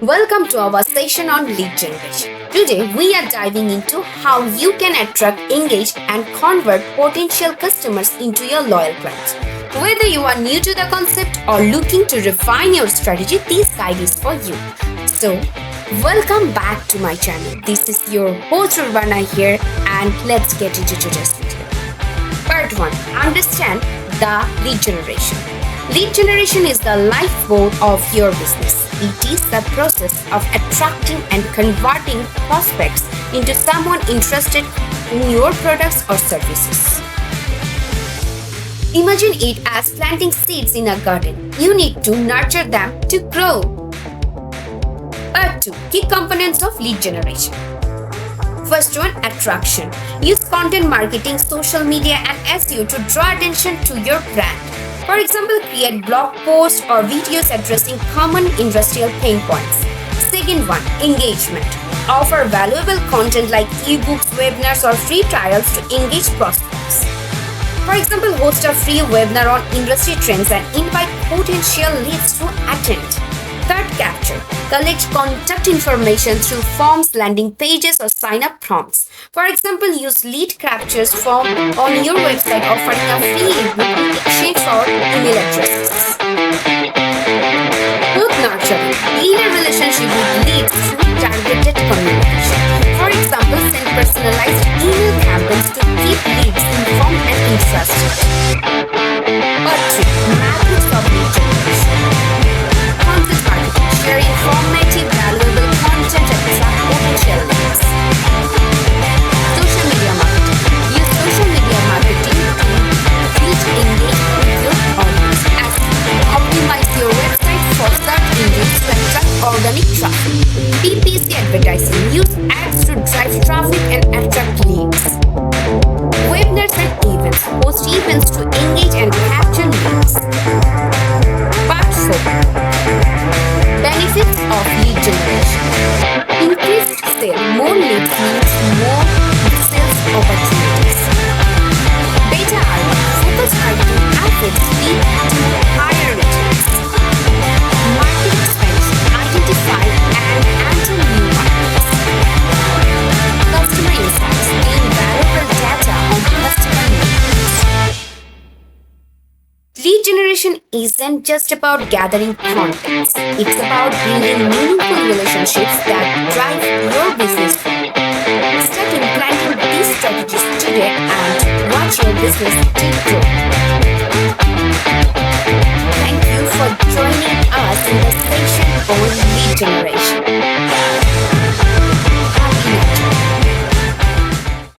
Welcome to our session on lead generation. Today, we are diving into how you can attract, engage, and convert potential customers into your loyal clients. Whether you are new to the concept or looking to refine your strategy, this guide is for you. So, welcome back to my channel. This is your host Urbana here, and let's get into today's video. Part 1. Understand the lead generation. Lead generation is the lifeblood of your business. It is the process of attracting and converting prospects into someone interested in your products or services. Imagine it as planting seeds in a garden. You need to nurture them to grow. Part 2. Key components of lead generation. First one, attraction. Use content marketing, social media, and SEO to draw attention to your brand. For example, create blog posts or videos addressing common industrial pain points. Second one, engagement. Offer valuable content like ebooks, webinars, or free trials to engage prospects. For example, host a free webinar on industry trends and invite potential leads to attend. Third, capture. Collect contact information through forms, landing pages, or sign-up prompts. For example, use lead captures form on your website offering a free ebook in exchange for email addresses. Fourth, nurturing. Build a relationship with leads through targeted communication. For example, send personalized email campaigns to keep leads informed and interested. Part 3. Methods of lead generation. Content marketing. Share informative, valuable content and attract potential leads. Social media marketing. Use social media marketing to reach engage with your audience. As optimize your website for search engines to attract organic traffic. PPC advertising. Use ads to drive traffic and attract leads. Webinars and events. Host events to engage and capture leads. Part 4. Benefits of lead generation. Increased sale. More leads means more sales opportunities. Beta ROI. Focus marketing efforts lead to higher returns. Market expansion. Identify and enter new markets. Customer insights. Gain valuable data on customer needs. Lead generation isn't just about gathering contacts. It's about building meaningful relationships that drive your business forward. Start implementing these strategies today and watch your business grow. Thank you for joining us in the session on lead generation.